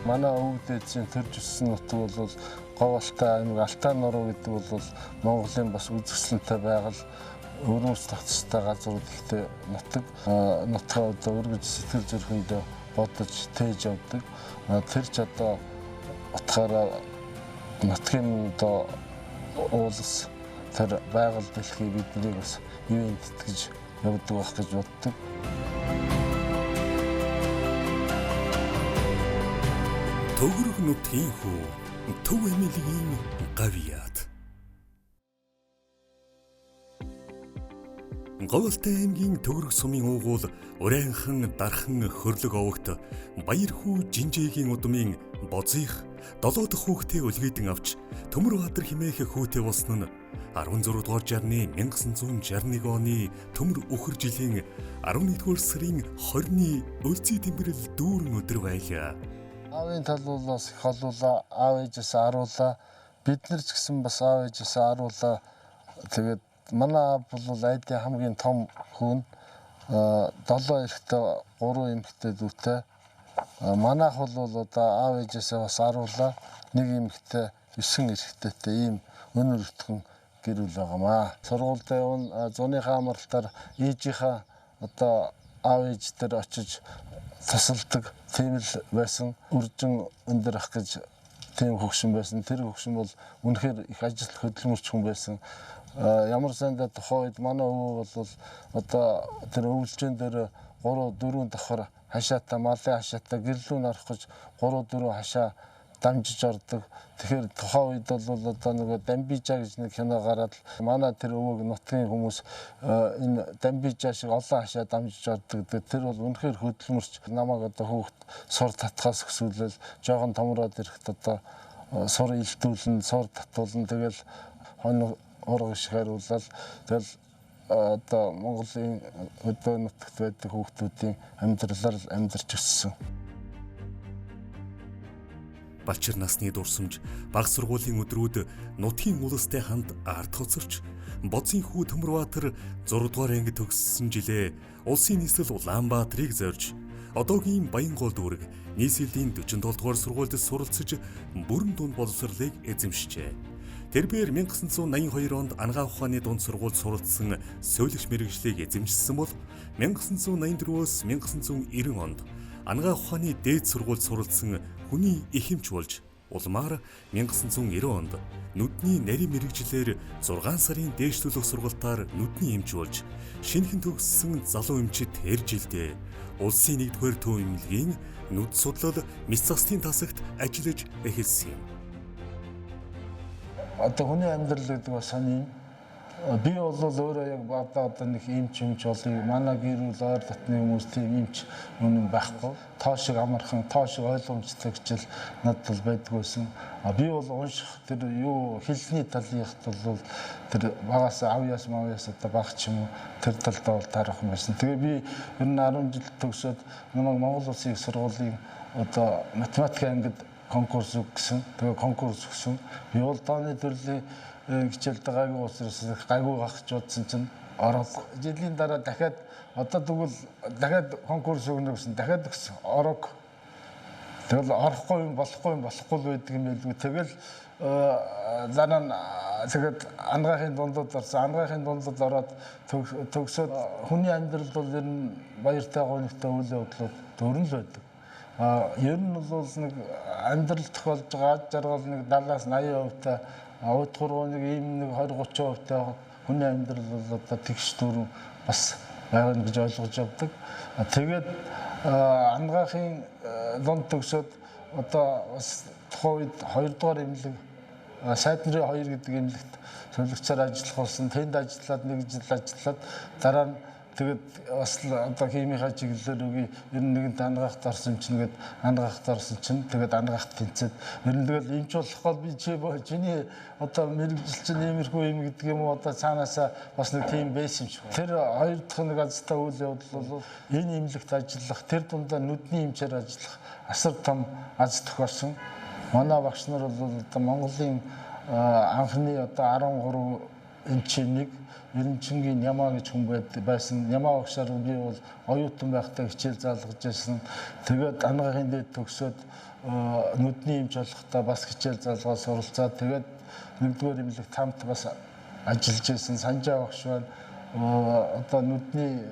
Манай өвдөдийн төрж өссөн нутаг бол Говьалтай аймаг Алтай нуруу гэдэг бол Монголын бас үзэсгэлэнтэй байгаль өрөөс тогтцтой газар гэхдээ нутгаа одоо өргөж сэтгэл зүрхэндээ бодож тээж явдаг. Тэр ч одоо утгаараа нутгийн одоо уулс тэр байгаль дэлхий биднийг бас юунд итгэж явдаг байх гэж боддог. Төгөрөг нутгийн хүү Төв Эмилийн гавьяат. Говьалтай аймгийн Төгөрөг сумын уугуул урайхан дархан хөрлөг овогт баяр хүү Жинжээгийн удмын Бозих 7 дахь хүүхдээ үлгэдэн авч Төмөрбаатар хэмээх хүүтэй болсон нь 16 дугаар жарны 1961 оны төмөр үхэр жилийн 11-р сарын 20-ны өлзий тэмбэрэл дүүрэн өдөр байлаа. Аавын талуулаас их олуулаа, аав ээжээс аруулаа. Бид нар ч гэсэн бас аав ээжээс аруулаа. Тэгээд манай аав бол айдын хамгийн том хүн. 7 эрэгтэй, 3 эмэгтэй дүүтэй. Манайх бол одоо аав ээжээсээ бас аруулаа. 1 эмэгтэй, 9 эрэгтэйтэй ийм өнөр өртгөн гэр бүл байгаамаа. Сургуультай явна, зуныхаа амралтаар ээжийнхаа одоо аав ээж дээр очиж тасалдаг тийм л байсан. Үржин өндөр ах гэж тийм хөгшин байсан. Тэр хөгшин бол үнэхээр их ажил хөдөлмөрч хүн байсан. Ямар сандаа тухайн үед манай өвөө бол одоо тэр өвлжин дээр 3-4 давхар хашаатай малын хашаатай гэрлүүн орох гэж 3-4 хашаа дамжиж ордог. Тэгэхээр тухайн үед бол одоо нэг Дамбижаа гэж нэг кино гараад манай тэр өвөөг нутгийн хүмүүс энэ Дамбижаа шиг олон хашаа дамжиж ордог. Тэр бол үнэхээр хөдөлмөрч намайг одоо хүүхд сур татхаас өсвөлөл жоохон томроод ирэхэд одоо сур илтүүлэн, сур татуулан тэгэл хоног ураг шиг хариулал тэгэл одоо Монголын өдөө нутагт байдаг хүүхдүүдийн амьдралаар амьдарч өссөн. Балчир насны дурсамж баг сургуулийн өдрүүд нутгийн улстай хамт ард хоцорч Бозийн хүү Төмөрбаатар 6 дугаар анги төгссөн жилээ улсын нийслэл Улаанбаатарыг зорж одоогийн Баянгол дүүрэг нийслэлийн 47 дугаар сургуульд суралцж бүрэн дунд боловсролыг эзэмшжээ. Тэрээр 1982 онд Ангаа ухааны дунд сургуульд суралцсан сөүлэгч мэргэжлийг эзэмшсэн бол 1984-өөс 1990 онд Ангаа ухааны дээд сургуульд суралцсан хүний ихэмч болж улмаар 1990 онд нүдний нарийн мэргэжлэр 6 сарын дээшлүүлэх сургалтаар нүдний эмч болж шинэхэн төгссөн залуу эмчид тэр жилдээ улсын 1-р төв эмнэлгийн нүд судлал мэс застын тасагт ажиллаж эхэлсэн юм. Одоо хүний амьдрал гэдэг бас сони. Би бол өөрөө яг одоо нэг эмч болъё. Манай гэр бүл ойр дотны хүмүүс тийм эмч үнэн байхгүй. Тоо шиг амархан, тоо шиг ойлгомжтой гэж л надад байдаг байсан. Би бол унших тэр юу хэлний талынхт бол тэр багаас авьяас мавьяас одоо баг ч юм уу тэр талдаа бол таарах байсан. Тэгээ би ер нь 10 жил төгсөөд Монгол Улсын их сургуулийн одоо математикийн ангид конкурс өгсөн. Тэгээ конкурс өгсөн. Би бол тооны төрлийн хичээлд гайгүй уусраас гайгүй гахч бодсон чинь ороод жилийн дараа дахиад одоо тэгвэл дахиад конкурс өгнө гэсэн дахиад өгсөн ороог. Тэгэл орохгүй юм болохгүй л байдаг юм байлгүй. Тэгэл дараа нь тэгээд ангахын дундад орсон. Ангахын дундад ороод төгсөөд хүний амьдрал бол ер нь баяртай гонигтай үйл явдлууд дөрөн л байдаг. Ер нь бол нэг амьдрал тохиолж байгаа аж жаргал нэг 70-аас 80% удахургуу нэг ийм нэг 20-30% хүний амьдрал бол одоо тэгш дөрөв бас байгаа гэж ойлгож явдаг. Тэгээд ангахын дунд төгсөөд одоо бас тухайн үед 2 дугаар эмнэлэг Сайднарын 2 гэдэг эмнэлэгт солигчаар ажиллах болсон. Тэнд ажиллаад 1 жил ажиллаад дараа нь тэгээд бас одоо химийнхаа чиглэлээр үгүй ер нь нэгэнт ангахт орсон чинь гээд ангахт орсон чинь тэгээд ангахт тэнцээд ер нь тэгэл эмч болох бол би чиний одоо мэрэгжил чинь иймэрхүү юм гэдэг юм уу одоо цаанаасаа бас нэг тийм байсан юм шиг. Тэр 2 дахь нэг азтай үйл явдал бол энэ эмнэлэгт ажиллах тэр дундаа нүдний эмчээр ажиллах асар том аз тохиолсон. Манай багш нар бол одоо Монголын анхны одоо 13 эмчийн нэг Эренчингийн Ямаа гэж хүн байсан. Ямаа багшаар би бол оюутан байхдаа хичээл заалгаж байсан. Тэгээд ангахын дэд төгсөөд нүдний эмч болохдоо бас хичээл залгаас суралцаад тэгээд нэгдүгээр эмнэлэгт хамт бас ажиллаж байсан Санжаа багш байна. Одоо нүдний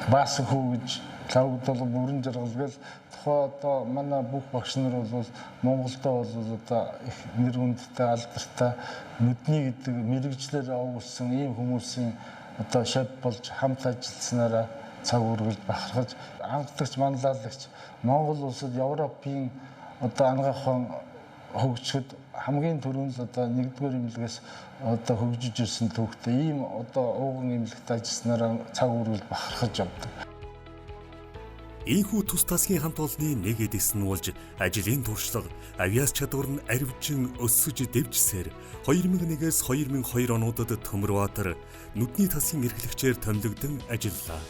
баасан хүү гэж лавгд бол бүрэн жаргалгээл тухай одоо манай бүх багш нар бол Монголдо бол одоо их нэр хүндтэй алдартай нүдний гэдэг мэрэгчлэр овуулсан ийм хүмүүсийн одоо шав болж хамт ажилласнараа цаг үргэлж бахархаж анхдагч манлайлагч Монгол улсад Европын одоо ангаа ухаан хөгжөхөд хамгийн түрүүнд л одоо нэгдүгээр эмнэлгээс одоо хөгжиж ирсэн төвхтэй ийм одоо ууган эмнэлэгт ажилласнараа цаг үргэлж бахархаж явдаг. Ийхүү тус тасгийн хамт олонны нэг эдэс нь болж ажлын туршлага, авиас чадвар нь арвижин өсөж дэвжсээр 2001-ээс 2002 онуудад Төмөрбаатар нүдний тасгийн эрхлэгчээр томилогдсон ажиллалаа.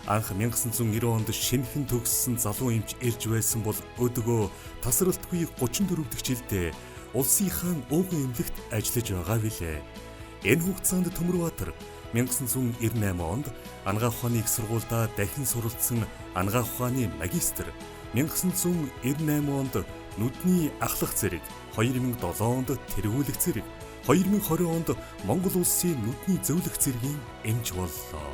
Анх 1990 онд шинэхэн төгссөн залуу эмч ирж байсан бол өдгөө тасралтгүй 34 дахь жилдээ улсынхаа ууган эмнэлэгт ажиллаж байгаа билээ. Энэ хугацаанд Төмөрбаатар 1998 онд ангаа ухааны их сургуультай дахин суралцсан ангаа ухааны магистр, 1998 онд нүдний ахлах зэрэг, 2007 онд тэргүүлэх зэрэг, 2020 онд Монгол улсын нүдний зөвлөх зэргийн эмч боллоо.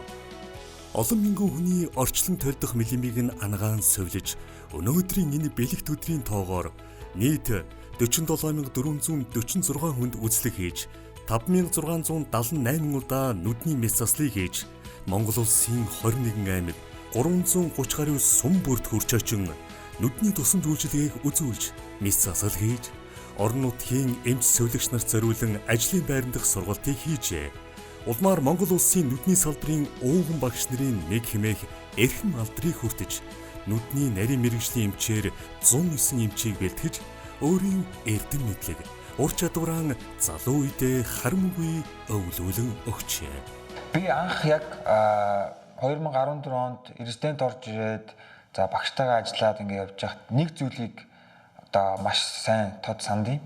Олон мянган хүний орчлон тольдох мэлимийг нь ангаан сувлж, өнөөдрийн энэ бэлэгт өдрийн тоогоор нийт 47446 хүнд үзлэг хийж, 5678 удаа нүдний мэс заслыг хийж, Монгол улсын 21 аймаг 330 гаруй сум бүрт хүрч очин нүдний тусламж үйлчилгээг үзүүлж, мэс засал хийж, орон нутгийн эмч сувлагч нарт зориулан ажлын байрандах сургалтыг хийжээ. Улмаар Монгол улсын нүдний салбарын ууган багш нарын нэг хэмээх эрхэм алдрыг хүртэж, нүдний нарийн мэрэгжлийн эмчээр 109 эмчийг бэлтгэж, өөрийн эрдэм мэдлэг, ур чадвараа залуу үедээ харамгүй өвлүүлэн өгчээ. Би анх яг 2014 онд резидент орж ирээд за багштайгаа ажиллаад ингэ явж байхад нэг зүйлийг одоо маш сайн тод сандیں۔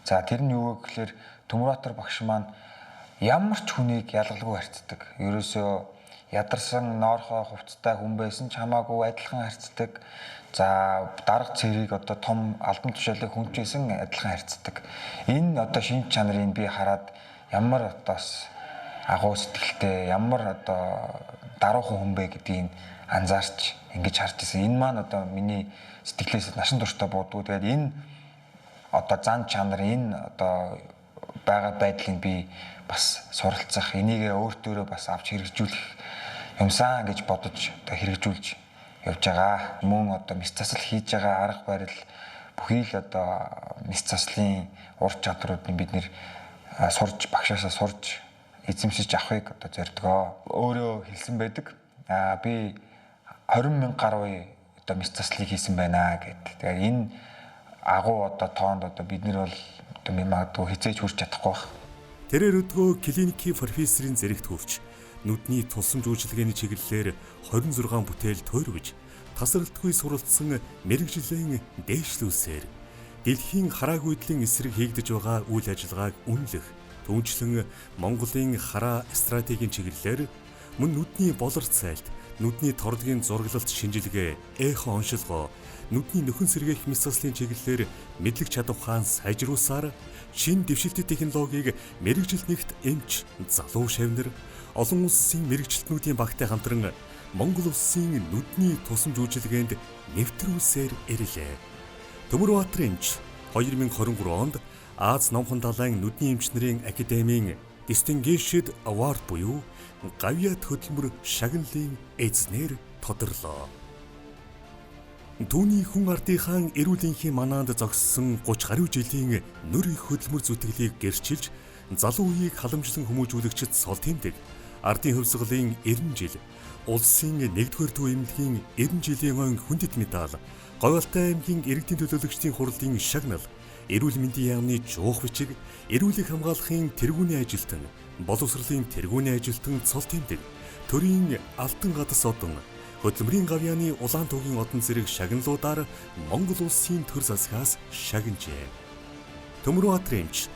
За тэр нь юу вэ гэхээр Төмөрбаатар багш маань ямар ч хүнийг ялгалгүй харьцдаг. Ерөөсөө ядарсан ноорхоо хувцтай хүн байсан ч хамаагүй адилхан харьцдаг. За дарга цэрийг одоо том албан тушаалыг хүнчээсэн адилхан харьцдаг. Энэ одоо шинж чанарыг би хараад ямар одоос агуу сэтгэлтэй, ямар одоо даруухан хүн бэ гэдгийг анзаарч ингэж харж ирсэн. Энэ маань одоо миний сэтгэлээс насан туршдаа буудгүй. Тэгээд энэ одоо зан чанар, энэ одоо байгаа байдлыг би бас суралцах, энийгээ өөртөөрөө бас авч хэрэгжүүлэх юмсан гэж бодож одоо хэрэгжүүлж явж байгаа. Мөн одоо мэс засал хийж байгаа арга барил бүхий л одоо мэс заслын ур чадруудыг бид нэр сурж, багшаасаа сурж эзэмшиж авахыг одоо зордгоо. Өөрөө хэлсэн байдаг. Би 20,000 гаруй одоо мэс заслыг хийсэн байна гэд. Тэгээд энэ агуу одоо тоонд одоо бид нар бол одоо магадгүй хизээж хүрч чадахгүй байх. Тэрээр өдгөө клиникийн профессорын зэрэгт хүрч, нүдний тусламж үйлчилгээний чиглэлээр 26 бүтээл тойрвож, тасралтгүй суралцсан мэрэгжлийн дээшлүүлсээр дэлхийн хараагүй эдлийн эсрэг хийгдэж байгаа үйл ажиллагааг үнэлэх, түүнчлэн Монголын хараа стратегийн чиглэлээр мөн нүдний болорт сайлт, нүдний тордгийн зураглалт шинжилгээ, эхо оншилгоо, нүдний нөхөн сэргээх мэс заслын чиглэлээр мэдлэг чадвараа сайжруулсаар шинэ дэвшилтэт технологиг мэрэгжил нэгт эмч, залуу шавнар, олон улсын мэрэгчлэтнүүдийн багтай хамтран Монгол улсын нүдний тусламж үйлчилгээнд нэвтрүүлсээр ирлээ. Төмөрбаатар эмч 2023 онд Аз номхон далайн нүдний эмч нарын академийн Distinguished Award буюу гавьяат хөдөлмөр шагналын эзнэр тодорлоо. Түүний хүн ардынхаа эрүүлэнхийн манаанд зогссон 30 гаруй жилийн нөр их хөдөлмөр зүтгэлийг гэрчилж, залуу үеийг халамжлан хүмүүжүүлэгчд сол тэмдэг, ардын хувьсгалын 90 жил, улсын 1-р төв эмнэлгийн 90 жилийн он хүндэт медаль, Говьалтай аймгийн иргэдийн төлөөлөгчдийн хурлын шагнал, эрүүл мэндийн яамны жуух бичиг, эрүүлэг хамгаалахын тэргүүний ажилтан, боловсролын тэргүүний ажилтан цол тэмдэг, төрийн алтан гадас одон, хөдөлмөрийн гавьяаны улаан тугийн одон зэрэг шагналуудаар Монгол улсын төр засгаас шагнажээ. Төмөрбаатар эмч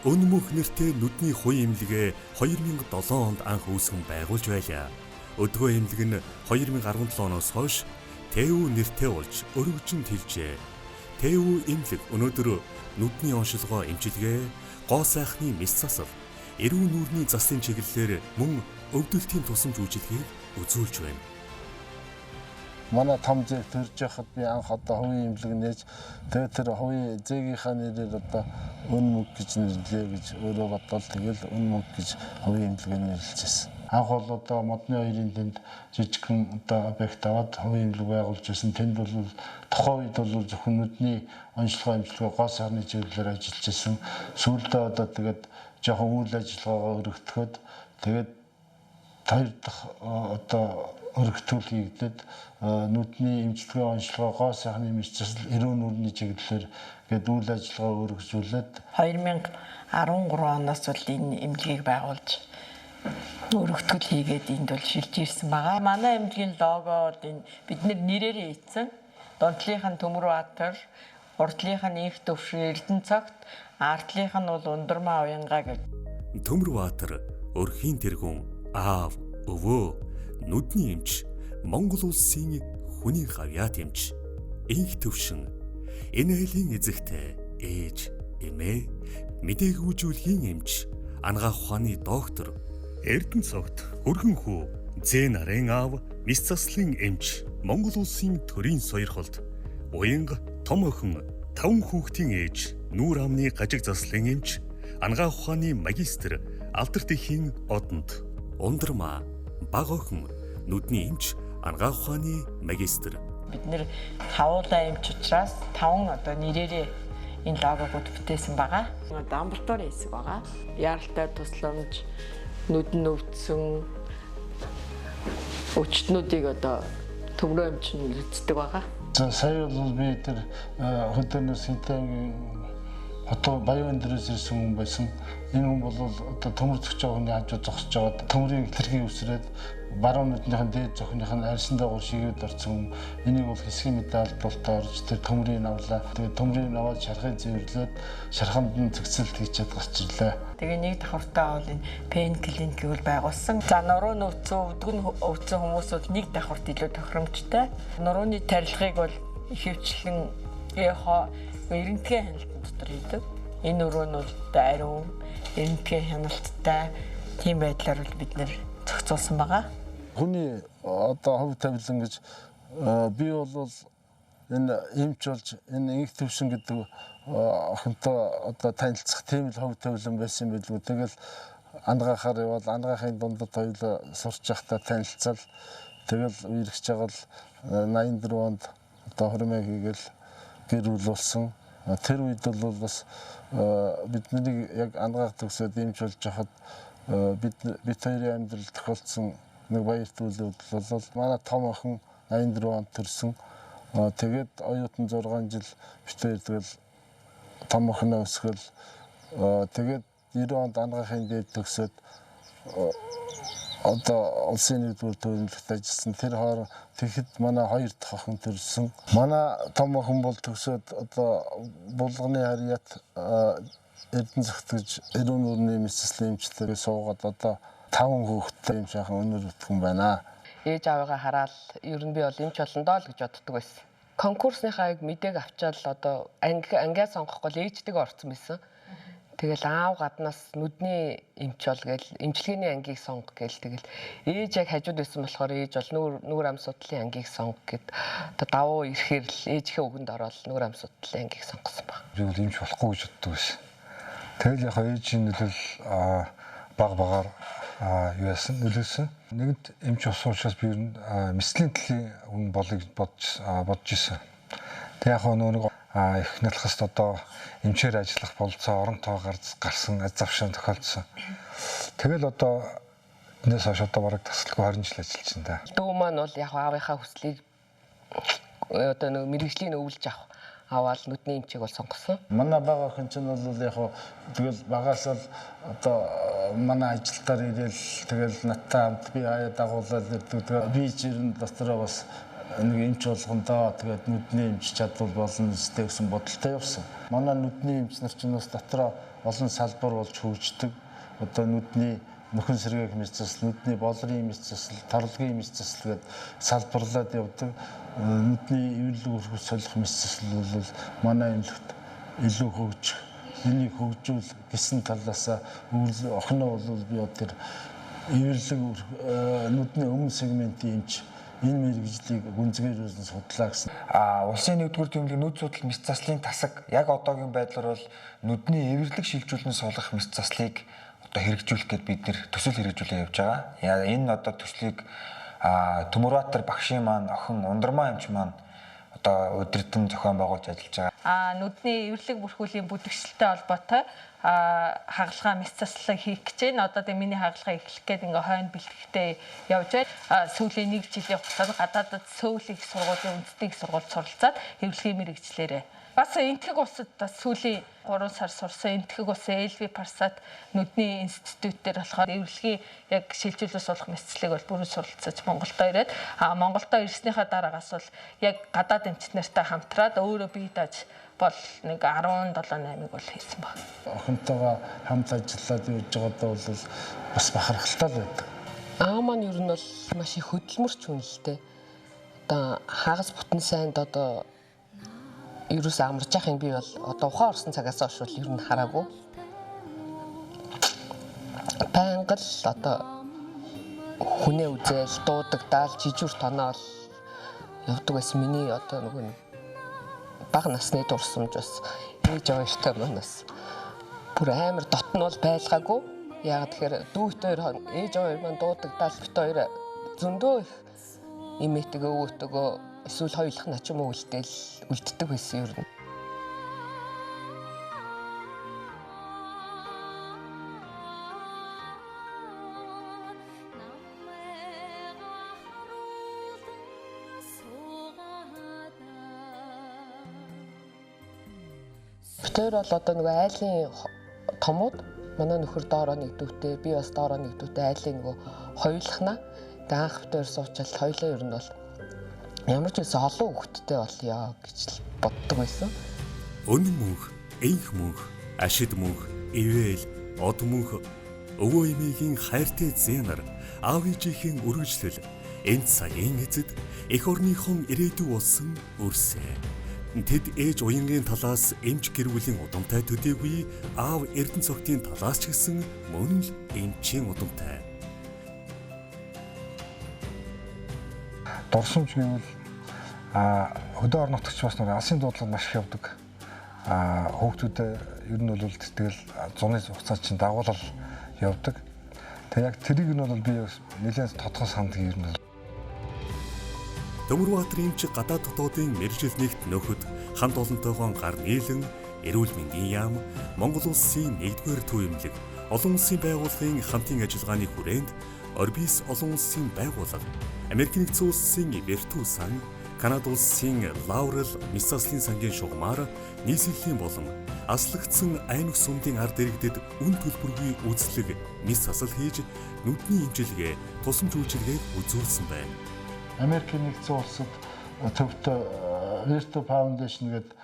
өнмөх нэртэй нүдний хуй эмнэлгээ 2007 онд анх үүсгэн байгуулж байлаа. Өдгөө эмнэлэг нь 2017 оноос хойш ТЭУ нэртэй болж өргөжин тэлжээ. ТЭВ эмнэлэг өнөөдөр нүдний оншилгоо эмчилгээ, гоо сайхны мэс засал, эрүүн нүрийн заслын чиглэлээр мөн өвдөлтийн тусламж үйлчилгээг үзүүлж байна. Манай том зээг төрж яхад би анх одоо хувийн эмнэлэг нээж тэгээд тэр хувийн зээгийнхаа нэрээр одоо өн мөнгө гэж нэрлэе гэж өөрөө бодвол тэгэл өн мөнгө гэж хувийн эмнэлэг нэрлэжсэн. Анх бол одоо модны хоёрын тэнд жижигхэн одоо объект аваад хувийн эмнэлэг байгуулж ирсэн. Тэнд бол тухайн үед бол зөвхөн нүдний онцлогоо эмчилгээ гоо сайхны чиглэлээр ажиллаж ирсэн. Сүүлдээ одоо тэгээд жоохон үйл ажиллагаагаа өргөтгөхөд тэгээд хоёр дахь одоо өргөтгөл хийгдээд нүдний эмчилгээ онцлогоо гоо сайхны мэс засал эрүүн нүрийн чиглэлээр гээд үйл ажиллагаа өргөжүүлээд 2013 оноос бол энэ эмнэлгийг байгуулж өргөтгөл хийгээд энд бол шилж ирсэн байгаа. Манай эмнэлгийн лого бол энэ бид нэрээрээ ийцэн донтлынх нь Төмөрбаатар, урдлынх нь Инх төвшин Эрдэнэцогт, ардлынх нь бол Ундрмаа Уянгаа гэж. Төмөрбаатар, өрхийн тэргүүн, аав, өвөө, нүдний эмч, Монгол улсын хүний гавьяат эмч, Инх төвшин, энэ айлын эзэгтэй ээж, эмээ, мэдээгүүжүүлгийн эмч, ангаах ухааны доктор, Эрдэнэцогт өргөн хүү, зээ нарын аав, мэс заслын эмч, Монгол улсын төрийн сойрхолд, Уянга том охин, 5 хүүхдийн ээж, нүүр амны гажиг заслын эмч, ангаах ухааны магистр, Алдарт эхийн одонд, Ундрмаа, бага охин, нүдний эмч, ангаах ухааны магистр. Бид нэр хавуулаа эмч учраас 5 одоо нэрээрээ энэ логогод бүтээсэн байгаа. Одоо амбулаторийн хэсэг байгаа. Яралтай тусламж, нүдэн өвдсөн өвчтнүүдийг одоо төмрөө эмч нь үздэг байгаа. Сая бол би тэр хөдөөнөөс хинтээ хотоо баян дээрээс ирсэн хүн байсан. Энэ хүн бол одоо төмөр зөгч хүний хажуу зогсож байгаа төмрийн тэрхий үсрээд баруун нүднийхэн дээд зохиных нь арьсан дагуур шигээд орсон хүн. Энийг бол хэсгийн медальдуултаа орж тэр төмрийг авлаа. Тэгээд төмрийг аваад шархыг цэвэрлээд шарханд нь зэгцэлт хийчихэд гарч ирлээ. Тэгээ нэг давхартаа бол энэ пен клиникийг бол байгуулсан. За нуруу нөөцөө өвдсөн хүмүүс бол нэг давхарт илүү тохиромжтой. Нурууны тарилгыг бол ихэвчлэн эхо эрентгийн хяналтын дотор хийдэг. Энэ өрөө нь бол ариун эрентгийн хяналттай тийм байдлаар бол бид нэр зохицуулсан байгаа. Хүний одоо хөв тавилан гэж би бол энэ эмч болж энэ Инх төвшин гэдэг охинтой одоо танилцах тийм л хөв тавилан байсан байлгүй. Тэгэл ангаахаар явал ангаахын дундад хоёулаа сурч явахдаа танилцал тэгэл үерхэж байгаа л 84 онд одоо хормыг хийгээл гэр бүл болсон. Тэр үед бол бас бидний яг ангаах төгсөөд эмч болж хахад бид хоёрын амьдрал тохиолдсон нэг баярт үйл явдал бол манай том охин 84 онд төрсөн. Тэгээд оюутан 6 жил бид хоёр тэгэл том охиноо өсгөл тэгээд 90 онд ангаахын дээд төгсөөд одоо улсын нэгдүгээр төрөлхтөд ажилласан. Тэр хооронд тэгэхэд манай 2 дахь охин төрсөн. Манай том охин бол төгсөөд одоо булганы харьяат Эрдэнэцогт гэж эрүүн нүрийн мэс заслын эмчилгээ суугаад одоо 5 хүүхэдтэй юм шахан өнөр өтгөн байна. Ээж аваагаа хараад ер нь би бол эмч болондоо л гэж боддог байсан. Конкурсныхаа мэдээг авчаал одоо ангиа сонгохгүй л ээжтэйгээ орсон байсан. Тэгэл аав гаднаас нүдний эмч бол гээл эмчилгээний ангийг сонго гээл тэгэл ээж яг хажууд байсан болохоор ээж бол нүүр ам судлалын ангийг сонго гэд одоо давуу ирэхээр л ээжийнхээ үгэнд ороод нүүр ам судлалын ангийг сонгосон баг. Би бол эмч болохгүй гэж боддог байсан. Тэгэл яг ээжийн нөлөөл багаар юу яасан нөлөөсөн. Нэгд эмч болсон учраас би ер нь мэслийн төлөв үн болыг бодож исэн. Тэг яг нэг их надлахад одоо эмчээр ажиллах болцоо оронтоо гарсан аз завшаан тохиолдсон. Тэгэл одоо энэс хойш одоо бараг тасалгүй 20 жил ажиллаж байна да. Дүү маань бол яг аавынхаа хүслийг одоо нэг мэрэгжлийн өвлж авах аваад нүдний эмчийг бол сонгосон. Манай бага охин чинь бол яг тэгэл багаас л одоо манай ажилдаар ирээл тэгэл надтай хамт би хаяа дагуулаад ирдэг. Тэгээ би ч ер нь дотроо бас нэг эмч болгондоо тэгээд нүдний эмч чадвал болно гэсэн бодолтой явсан. Манай нүдний эмч нар чинь бас дотроо олон салбар болж хөгждөг. Одоо нүдний нөхөн сэргээх мэс засал, нүдний болрын мэс засал, тарлагын мэс засал гээд салбарлаад явдаг. Нүдний эвэрлэг өргөх солих мэс засал бол манай эмнэлэгт илүү хөгжих, энийг хөгжүүл гэсэн талаасаа охиноо бол би одоо эвэрлэг нүдний өмнө сегментийн эмч энэ мэрэгжлийг гүнзгийрүүлэн судлаа гэсэн. Улсын 1-р тэмдэг нүд судал мэс заслын тасаг яг одоогийн байдлаар бол нүдний эвэрлэг шилжүүлэн суулгах мэс заслыг одоо хэрэгжүүлэх гээд бид нэр төсөл хэрэгжүүлээ явж байгаа. Энэ одоо төслийг Төмөрбаатар багшийн маань охин Ундрмаа эмч маань одоо өдөртөн зохион байгуулж ажиллаж байгаа. Нүдний эвэрлэг бүрхүүлийн бүдгшилтэй холбоотой хагалгаа мэс заслыг хийх гэж байна. Одоо тэгээ миний хагалгаа эхлэх гээд ингээ хойно бэлтгэхтэй явж байна. Сүүлийн 1 жилийн хугацаанд гадаадд Сөүл их сургуулийн үндэсний их сургуульд суралцаад эвлэгийн мэрэгчлэрээ. Бас энтхэг улсад бас сүүлийн 3 сар сурсан энтхэг улсын Элви Парсад нүдний институтээр болохоор эвлэгийн яг шилжүүлэлт суулгах мэсцлийг бол бүрэн суралцаж Монголдо ирээд Монголдо ирснийхаа дараагаас бол яг гадаад эмч нартай хамтраад өөрөө бие дааж бол нэг 17-8-ыг бол хийсэн баг. Охинтойгоо хамт ажиллаад явж байгаадаа бол бас бахархалтай л байдаг. Маань ер нь бол маш их хөдөлмөрч хүн л дээ. Одоо хагас бүтэн сайнд одоо ерөөс амарч яах юм би бол одоо ухаан орсон цагаас хойш бол ер нь хараагүй. Байнга л одоо хүнээ үзэл, дуудагдаал, жижүүр тоноол явдаг байсан миний одоо нөгөө бага насны дурсамж бас ээж авааштай манаас бүр амар дотнол байлгаагүй. Яагаад тэгэхээр дүүт хоёр ээж аваа маань дуудагдаал бит хоёр зөндөө их имэтэг өвөтөгөө эсвэл хоёулах начим үлддэг байсан юм. Тэр бол одоо нөгөө айлын томууд манай нөхөр доороо нэг дүүтэй, би бас доороо нэг дүүтэй айлын нөгөө хоёулахна. Тэгээ анх битээр суучаал хоёлаа ер нь бол ямар ч байсан олон хүүхэдтэй болъё гэж л боддог байсан. Өнөн мөнх, энх мөнх, ашид мөнх, ивэл, од мөнх, өвөө эмээгийн хайртай зэнар, аав ээжийн үргэлжлэл, энэ цагийн эцэд эх орныхон ирээдүй болсон өрсөө. Тэд ээж уянгийн талаас эмч гэр бүлийн удамтай төдийгүй аав эрдэнэ цогтын талаас ч гэсэн мөн л эмчийн удамтай. Дурсамж гэвэл хөдөө орон нутагч бас нэг алсын дуудлага маш их явдаг. Хүүхдүүдэд ер нь бол тэгэл зуны хугацаа чинь дагуулал явдаг. Тэгээ яг тэрийг нь бол би нэлээд тодхон санд ер нь. Төмөрбаатарын эмч гадаад дотоодын мэргэжил нэгт нөхөд хамт олонтойгоо гар нийлэн эрүүл мэндийн яам, Монгол улсын 1-р төв эмнэлэг, олон улсын байгууллагын хамтын ажиллагааны хүрээнд Орбис олон улсын байгууллага, Америк нэгдсэн улсын Virtus сан, Канада улсын Laurel мэс заслын сангийн шугамар нийслэлийн болон аслагдсан айн сүмдийн ард иргэдэд үн төлбөргүй үйлчлэг мэс засал хийж нүдний имчилгээ, тусламж үйлчилгээг үзүүлсэн байна. Америкийн нэгдсэн улсад төвтэй Virtus Foundation гэдэг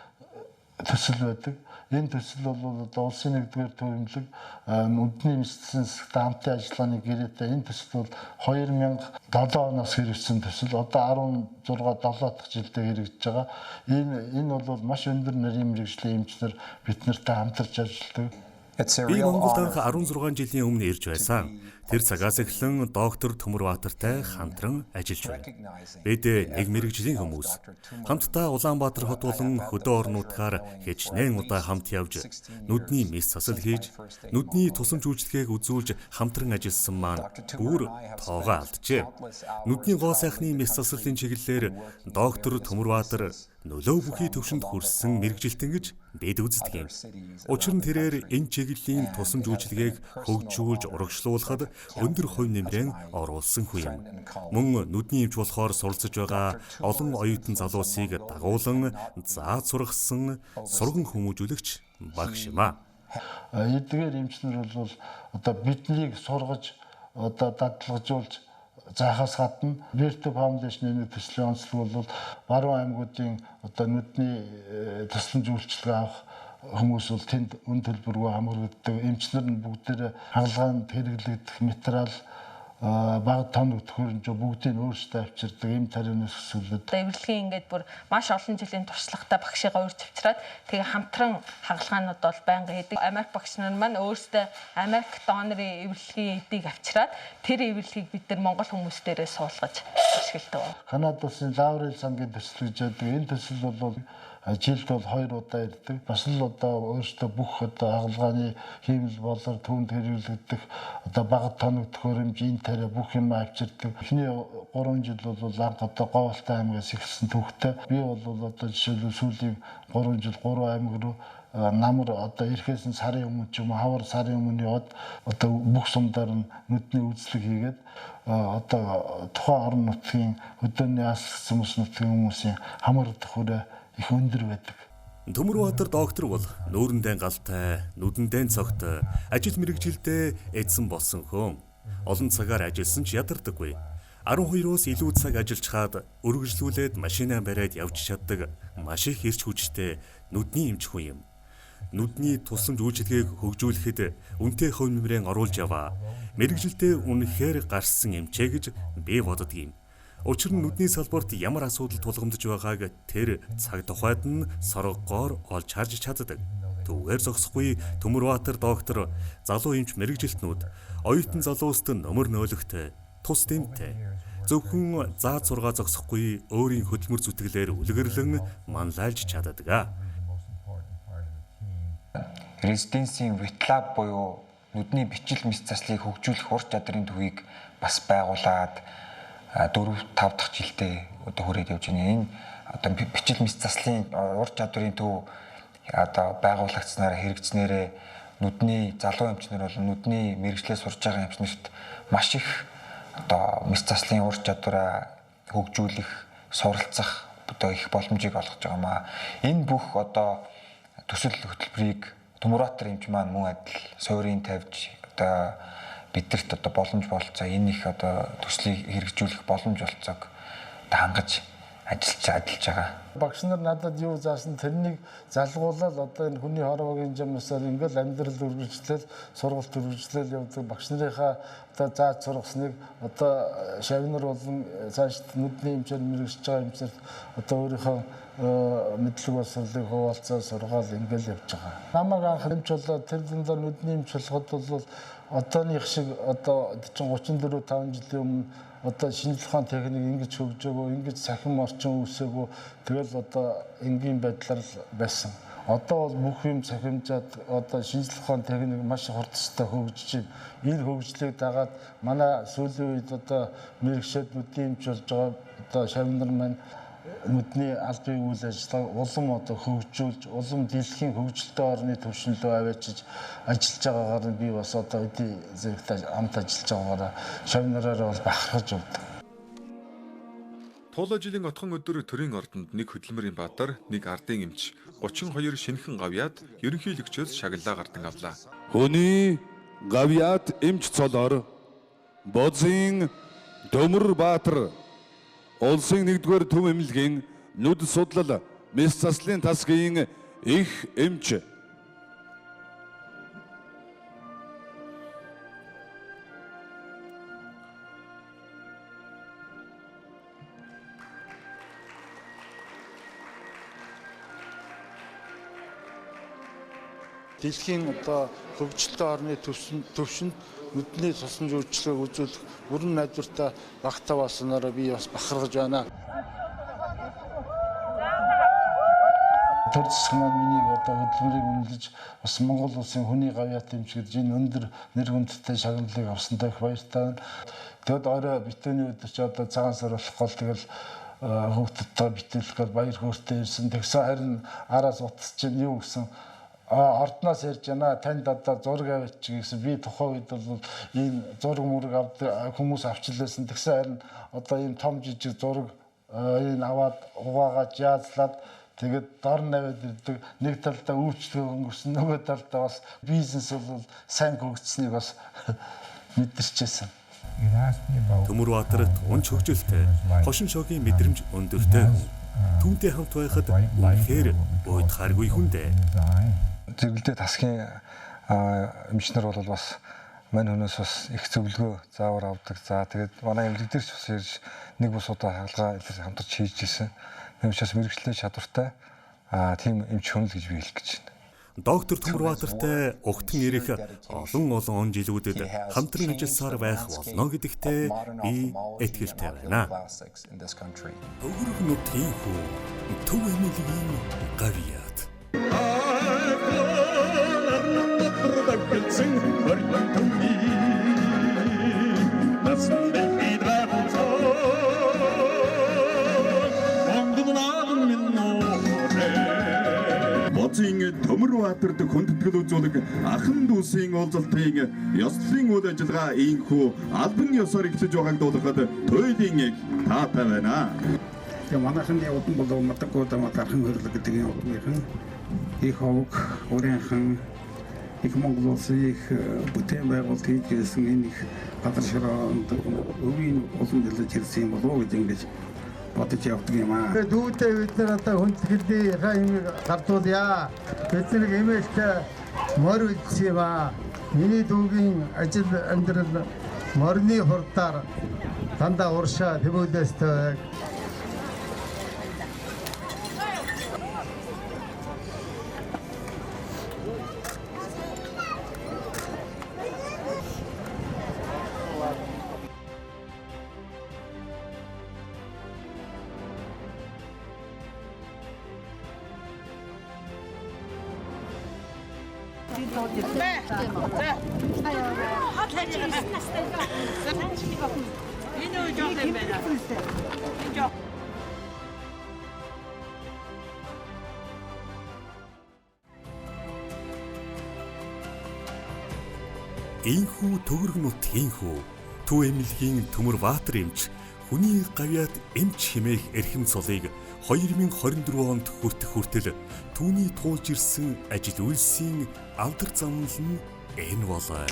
төсөл байдаг. Энэ төсөл бол одоо улсын 1-р төв эмнэлэг нүдний мэс засалтай хамтын ажиллагааны гэрээтэй энэ төсөл бол 2007 оноос хэрэгжсэн төсөл. Одоо 16-7 дахь жилдээ хэрэгжиж байгаа. Энэ бол маш өндөр нарийн мэргэжлийн эмчнэр бид нартай хамтарч ажилладаг. Би Монголд анх 16 жилийн өмнө ирж байсан. Тэр цагаас эхлэн доктор Төмөрбаатартай хамтран ажиллаж байна. Бид нэг мэргэжлийн хүмүүс. Хамтдаа Улаанбаатар хот болон хөдөө орнуудаар хичнээн удаа хамт явж, нүдний мэс засал хийж, нүдний тусламж үйлчилгээг үзүүлж хамтран ажилласан маань бүр тоогоо алджээ. Нүдний гоо сайхны мэс заслын чиглэлээр доктор Төмөрбаатар нөлөө бүхий төвшөнд хүрсэн мэргэжилтэн гэж бид үздэг юм. Учир нь тэрээр энэ чиглэлийн тусламж үйлчилгээг хөгжүүлж урагшлуулахад өндөр хувь нэмрээ оруулсан хүн юм. Мөн нүдний эмч болохоор суралцж байгаа олон оюутан залуусыг дагуулan зааж сургасан сурган хүмүүжүүлэгч багш юм аа. Эдгээр эмчнэр бол одоо биднийг сургаж одоо дадлагжуулж заахаас гадна Virtus Foundation-ийн төслийн онцлог бол баруун аймагуудын одоо нүдний тусламж үйлчилгээ авах хүмүүс бол тэнд үн төлбөргүй хамгаалагддаг. Эмчнэр нь бүгдээр хагалгаанд хэрэглэгдэх материал баг тоног төхөөрөмж бүгдийг өөрсдөө авчирдаг эм тариунаас өсвөлөд. Эвэрлэгийн ингээд бүр маш олон жилийн туршлагатай багшигаа урьж авчираад тэгээ хамтран хагалгаанууд бол байнга хийдэг. Америк багш нар маань өөрсдөө Америк донорын эвэрлэгийн эдийг авчираад тэр эвэрлэгийг бид нар Монгол хүмүүс дээрээ суулгаж ашигладаг. Канада улсын лаврын сангийн төсөл гэж байдаг. Энэ төсөл бол жилд бол 2 удаа ирдэг. Бас л одоо өөрсдөө бүх одоо хагалгааны хиймэл болор түүнд хэрэглэгдэх одоо бага тоног төхөөрөмж энэ тарай бүх юм авчирдаг. Эхний 3 жил бол анх одоо Говьалтай аймгаас эхэлсэн түүхтэй. Би бол одоо жишээлбэл сүүлийн 3 жил 3 аймаг руу намар одоо ирэхээс нь сарын өмнө ч юм уу хавар сарын өмнө яваад одоо бүх сумдаар нь нүдний үзлэг хийгээд одоо тухайн орон нутгийн хөдөөний алс хүмүүс нутгийн хүмүүсийн хамар төхөөрөө их өндөр байдаг. Төмөрбаатар доктор бол нүүрэндээ галтай, нүдэндээ цогтой, ажил мэргэжилдээ эзэн болсон хүн. Олон цагаар ажилласан ч ядардаггүй. 12-оос илүү цаг ажиллаж хаад өргөжлүүлээд машинаа бариад явж чаддаг маш их эрч хүчтэй нүдний эмч хүн юм. Нүдний тусламж үйлчилгээг хөгжүүлэхэд үнэтэй хувь нэмрээ оруулж яваа. Мэргэжилдээ үнэхээр гарсан эмчээ гэж би боддог юм. Учир нь нүдний салбарт ямар асуудал тулгамдж байгааг тэр цаг тухайд нь соргогоор олж харж чаддаг. Түүгээр зогсохгүй Төмөрбаатар доктор залуу эмч мэргэжилтнүүд оюутан залууст нөмөр нөөлөгтэй, тус дэмтэй. Зөвхөн заа зургаа зогсохгүй өөрийн хөдөлмөр зүтгэлээр үлгэрлэн манлайлж чаддаг. Резиденсийн ветлаб буюу нүдний бичил мэс заслыг хөгжүүлэх ур чадрын төвийг бас байгуулад 4-5 дахь жилдээ одоо хүрээд явж байна. Энэ одоо бичил мэс заслын ур чадрын төв одоо байгуулагдсанаар хэрэгжснээрээ нүдний залуу эмчнэр бол нүдний мэргэжлээ сурж байгаа эмчнэрт маш их одоо мэс заслын ур чадвараа хөгжүүлэх, суралцах одоо их боломжийг олгож байгаамаа. Энэ бүх одоо төсөл хөтөлбөрийг Төмөрбаатар эмч маань мөн адил суурийн тавьж одоо бидэрт одоо боломж болцоо энэ их одоо төслийг хэрэгжүүлэх боломж болцоог одоо хангаж ажиллаж байгаа. Багш нар надад юу заасан тэрнийг залгуулаад одоо энэ хүний хорвогийн жамсаар ингээл амьдрал үргэлжлэл сургалт үргэлжлэл явдаг багш нарынхаа одоо зааж сургасныг одоо шавнар болон цааш нүдний эмчээр мэргэжж байгаа эмчээр одоо өөрийнхөө мэдлэг боловсролыг хуваалцаа сургаал ингээл явж байгаа. Намайг анх эмч болоод тэр дундаа нүдний эмч болоход бол одооных шиг одоо 34-5 жилийн өмнө одоо шинжлэх ухааны техник ингэж хөгжөөгөө, ингэж цахим орчин үүсээгөө тэгэл одоо энгийн байдлаар байсан. Одоо бол бүх юм цахимжаад одоо шинжлэх ухааны техник маш хурдтай хөгжиж байна. Энэ хөгжлийг дагаад манай сүүлийн үед одоо мэрэгшээд нүдний эмч болж байгаа одоо шавнар маань нүдний албан үйл ажиллагаа улам одоо хөгжүүлж, улам дэлхийн хөгжилтэй орны түвшинд рүү аваачиж ажиллаж байгаагаар нь би бас одоо эдийн зэрэгтэй хамт ажиллаж байгаагаар шавнараараа бол бахархаж явдаг. Туулаа жилийн отхон өдөр төрийн ордонд нэг хөдөлмөрийн баатар, нэг ардын эмч, 32 шинэхэн гавьяад ерөнхийлөгчөөс шагналаа гардан авлаа. Хүний гавьяад эмч цолоор Бозын Төмөрбаатар улсын 1-р төв эмнэлгийн нүд судлал мэс заслын тасгийн их эмч. Дэлхийн одоо хөгжилтэй орны төвшөнд нүдний тусламж үйлчилгээг үзүүлэх бүрэн найдвартай багтаа болсноор би бас бахархаж байна. Тэр засаг маань миний одоо хөдөлмөрийг үнэлж бас Монгол улсын хүний гавьяат эмч гэж энэ өндөр нэр хүндтэй шагналыг авсантай их баяртай байна. Тэгэд орой битүүний өдөр чи одоо цагаан сар болох гол тэгэл хүүхдүүдтэй битүүлэх гал баяр хөөртэй ирсэн. Тэгсэн харин араас утас чинь юу гэсэн ордноос ярьж байна. Танд одоо зураг аваач гэсэн. Би тухайн үед бол энэ зураг мөрөг авдаг хүмүүс авчлаасан. Тэгсэн харин одоо энэ том жижиг зураг энэ аваад угаагаад яазлаад тэгээд дор наваад ирдэг. Нэг талдаа үйлчлэг өнгөрсөн, нөгөө талдаа бас бизнес бол сайн хөгжсөнийг бас мэдэрчээсэн. Төмөрбаатарт унч хөгжилтэй, хошин шогийн мэдрэмж өндөртэй хүн. Түүнтэй хамт байхад үнэхээр уйдхааргүй хүн дээ. зэрэгэлдээ тасгийн эмчнэр бол бас мань хүнээс бас их зөвлөгөө заавар авдаг. За тэгээд манай эмнэлэг дээр ч бас ирж нэг бус удаа хаалгаа хамтарч хийж ирсэн. Эмчээс мэрэгчлээ чадвартай тийм эмч хүн л гэж би хэлэх гэж байна. Доктор Төмөрбаатартай угтан ирэх олон жилүүдэд хамтран ажилласаар байх болно гэдэгтээ би итгэлтэй байна. Төгөрөг нутгийн хүү Төв эмнэлгийн гавьяат. Боцын Төмөрбаатарт хүндэтгэл үзүүлэг ахын дүүсийн уулзалтын ёслолын үйл ажиллагаа ийхүү албан ёсоор эхлэж байгааг дуулахад туйлын таатай байна. Тэгээ манайхан явуулсан бол матагуудаа матархан хөрлөг гэдэг юм уу? Их хог өрийнхэн их Монгол улсын их бүтээн байгуулалт хийжсэн энэ их газар ширээнд өвийн олон жилд ирсэн юм болов уу гэж ингэж бодож явдаг юм аа. Дүүтэй бид нар одоо хүндгэлээ хаймыг гартуулъя. Бид нэг эмээлт морь үлдсэн юм аа. Миний дүүгийн ажил амьдрал морины хурдаар дандаа уршаа тэмүүлээстэй. Ийхүү төгөрөг нутгийн хүү Төв эмнэлгийн Төмөрбаатар эмч хүний гавьяат эмч хэмээх эрхэм цолыг 2024 онд хүртэл түүний туулж ирсэн ажил үйлсийн алдар замнал нь энэ болоо.